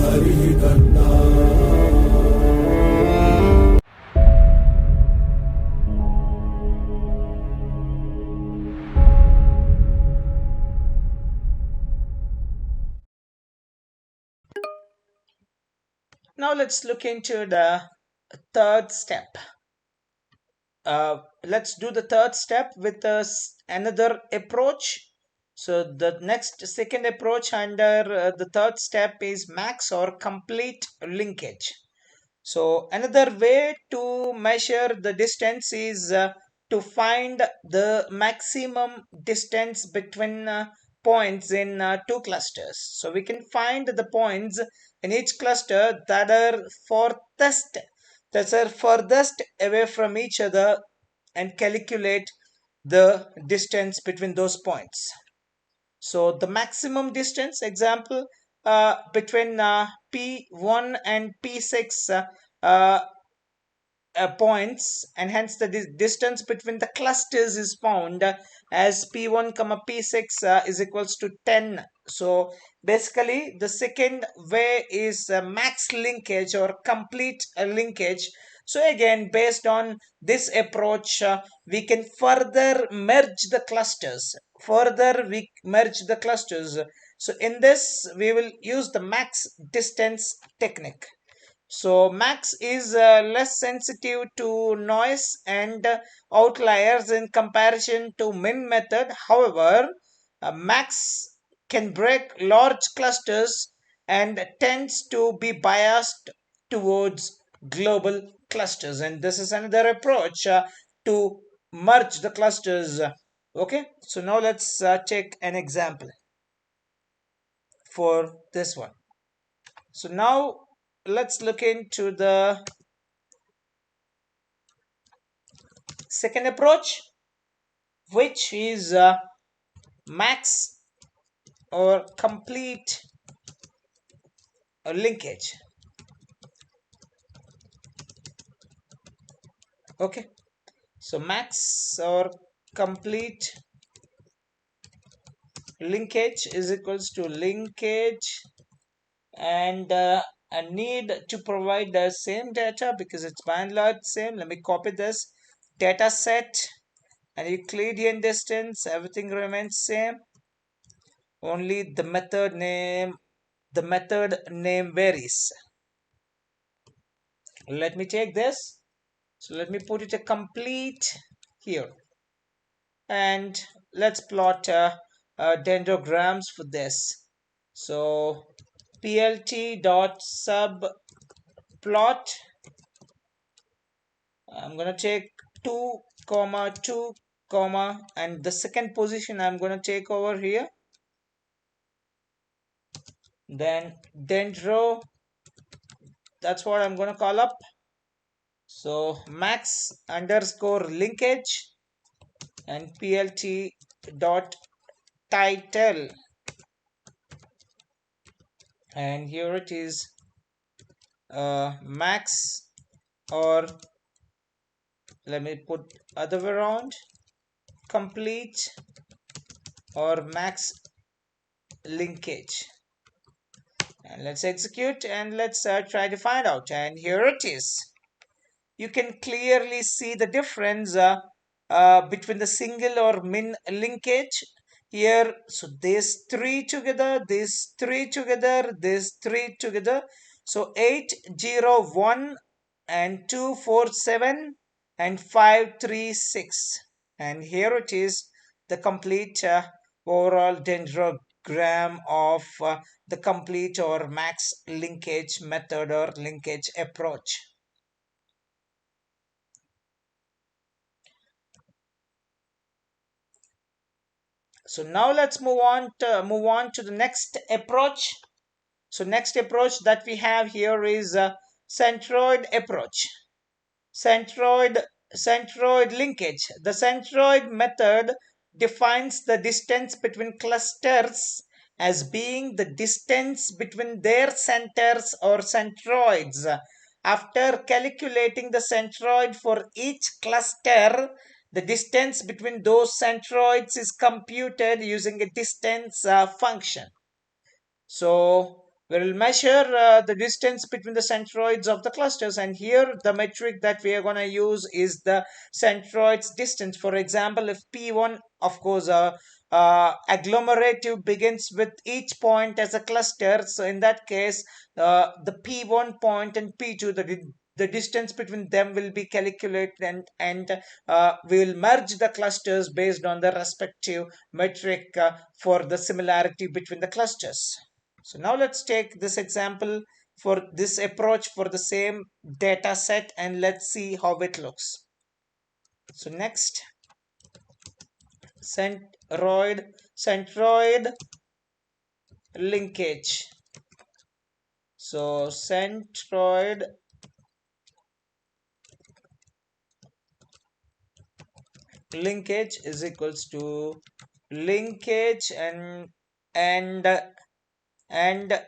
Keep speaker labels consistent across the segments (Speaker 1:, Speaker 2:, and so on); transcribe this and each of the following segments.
Speaker 1: हरि करना।
Speaker 2: Now let's look into the third step. Let's do the third step with another approach. So the second approach under the third step is max or complete linkage. So another way to measure the distance is to find the maximum distance between points in two clusters. So we can find the points in each cluster that are furthest away from each other and calculate the distance between those points. So the maximum distance, example, between P1 and P6 uh, points, and hence the distance between the clusters is found as P1 comma P6 is equals to 10. So basically the second way is max linkage or complete linkage. So again, based on this approach, we can further merge the clusters. So in this we will use the max distance technique. So max is less sensitive to noise and outliers in comparison to min method. However, max can break large clusters and tends to be biased towards global clusters. And this is another approach to merge the clusters. Okay, so now let's take an example for this one. So now let's look into the second approach, which is max or complete linkage. Okay, so max or complete linkage is equals to linkage, and I need to provide the same data because it's by and large same. Let me copy this data set and Euclidean distance, everything remains same, only the method name varies. Let me take this, so let me put it a complete here, and let's plot dendrograms for this. So plt dot sub plot, I'm gonna take 2 comma 2 comma, and the second position I'm gonna take over here, then dendro, that's what I'm gonna call up. So max underscore linkage and plt dot title, and here it is max, or let me put other way around, complete or max linkage. And let's execute and let's try to find out, and here it is. You can clearly see the difference between the single or min linkage here. So these three together, these three together, these three together. So 801 and 247 and 536. And here it is, the complete overall dendrogram of the complete or max linkage method or linkage approach. So now let's move on to the next approach. So next approach that we have here is centroid approach. Centroid linkage. The centroid method defines the distance between clusters as being the distance between their centers or centroids. After calculating the centroid for each cluster, the distance between those centroids is computed using a distance function. So We will measure the distance between the centroids of the clusters, and here the metric that we are going to use is the centroids distance. For example, if P1, of course, agglomerative begins with each point as a cluster, so in that case the P1 point and P2, the distance between them will be calculated, and we will merge the clusters based on the respective metric for the similarity between the clusters. So now let's take this example for this approach for the same data set, and let's see how it looks. So next, centroid linkage. So centroid linkage is equals to linkage, and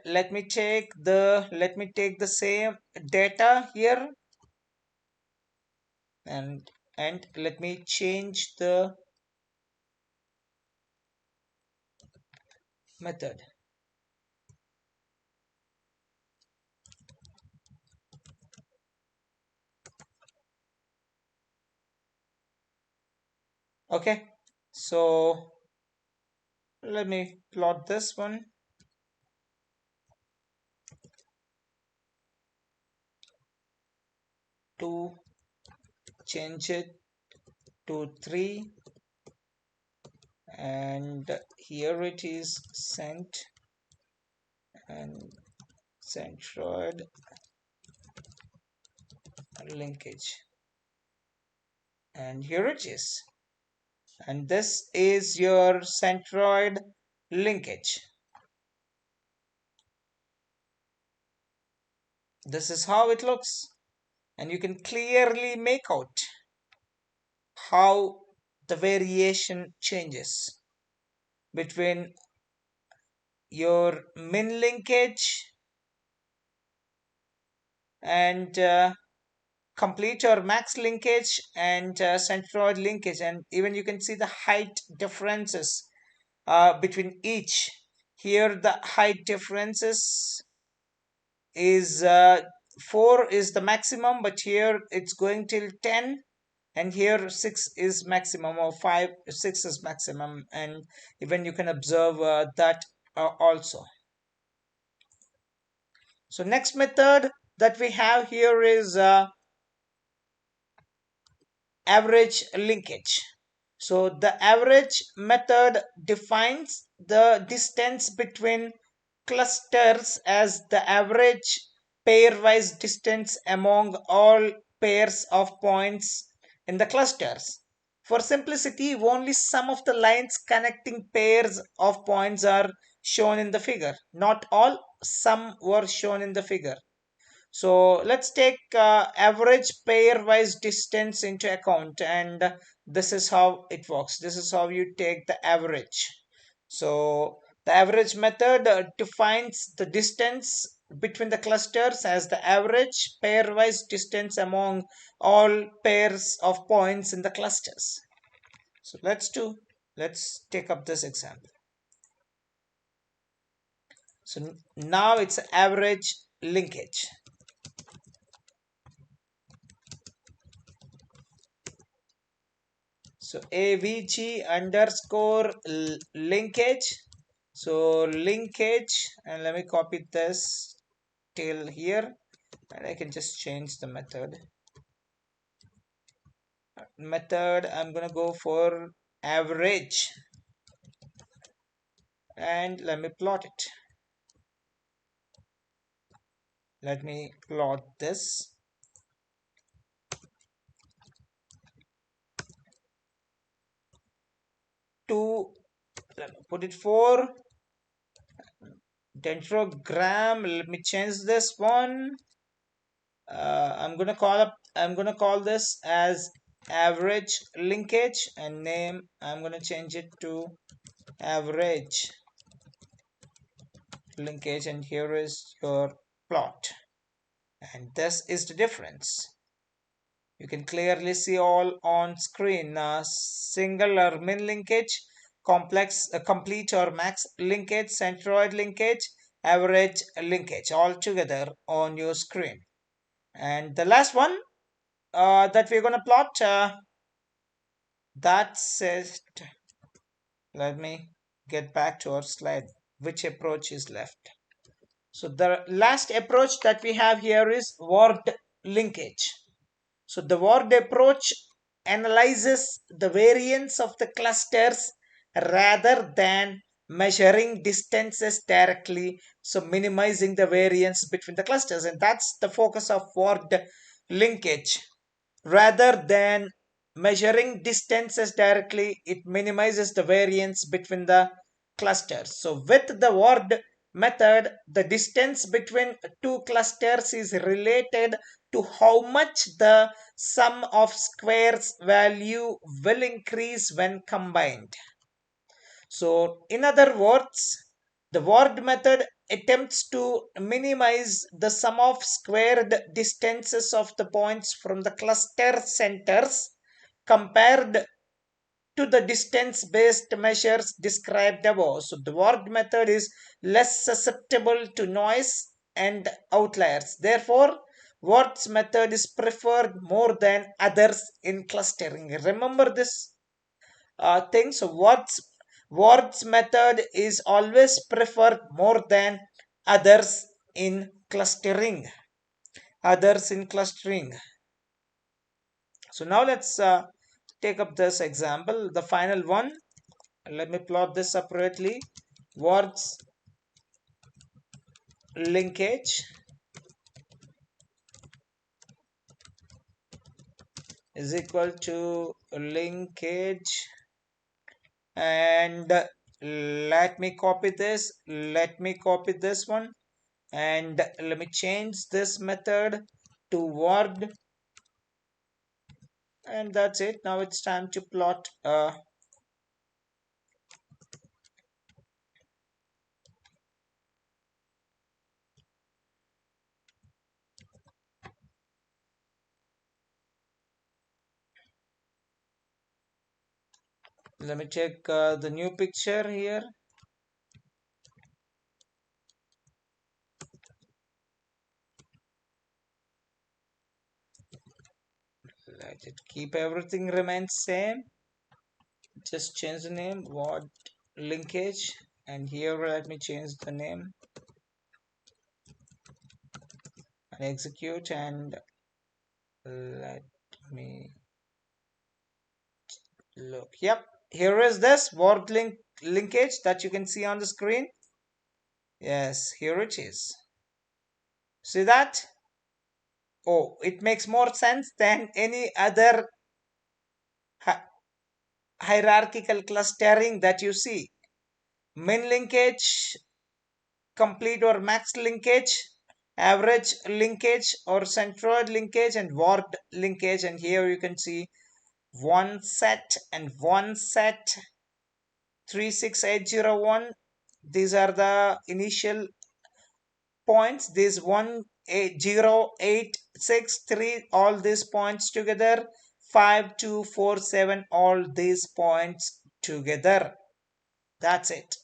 Speaker 2: let me take the same data here, and let me change the method. Okay, so let me plot this one. To change it to 3, and here it is cent and centroid linkage, and here it is, and this is your centroid linkage. This is how it looks, and you can clearly make out how the variation changes between your min linkage and complete or max linkage and centroid linkage, and even you can see the height differences between each. Here the height differences is 4 is the maximum, but here it's going till 10, and here 6 is maximum, or 5 6 is maximum, and even you can observe that also. So next method that we have here is average linkage. So the average method defines the distance between clusters as the average pairwise distance among all pairs of points in the clusters. For simplicity, only some of the lines connecting pairs of points are shown in the figure. Not all, some were shown in the figure. So let's take average pairwise distance into account, and this is how it works. This is how you take the average. So the average method defines the distance between the clusters as the average pairwise distance among all pairs of points in the clusters. So let's take up this example. So now it's average linkage. So avg underscore linkage. So linkage, and let me copy this till here, and I can just change the method. I'm gonna go for average, and let me plot it. Let me plot this. Let me put it for dendrogram. Let me change this one. I'm gonna call this as average linkage, and name I'm gonna change it to average linkage, and here is your plot, and this is the difference. You can clearly see all on screen. Single or min linkage, complex complete or max linkage, centroid linkage, average linkage all together on your screen. And the last one that we're going to plot, that says, let me get back to our slide, which approach is left. So the last approach that we have here is word linkage. So the word approach analyzes the variance of the clusters rather than measuring distances directly, so minimizing the variance between the clusters, and that's the focus of word linkage. Rather than measuring distances directly, it minimizes the variance between the clusters. So with the word method, the distance between two clusters is related to how much the sum of squares value will increase when combined. So in other words, the word method attempts to minimize the sum of squared distances of the points from the cluster centers compared to the distance based measures described above. So the word method is less susceptible to noise and outliers. Therefore, Ward's method is preferred more than others in clustering. Remember this thing. So Ward's method is always preferred more than others in clustering. Others in clustering. So now let's take up this example, the final one. Let me plot this separately. Ward's linkage is equal to linkage, and let me copy this. Let me copy this one, and let me change this method to Word, and that's it. Now it's time to plot. Let me check the new picture here. Let it keep everything remains same. Just change the name, Word linkage, and here let me change the name and execute, and let me look. Yep, here is this word linkage that you can see on the screen. Yes, here it is. See that? Oh, it makes more sense than any other hi hierarchical clustering that you see. Min linkage, complete or max linkage, average linkage or centroid linkage, and word linkage. And here you can see one set and one set, 36801. These are the initial points. These 10806 all these points together, 5247 all these points together. That's it.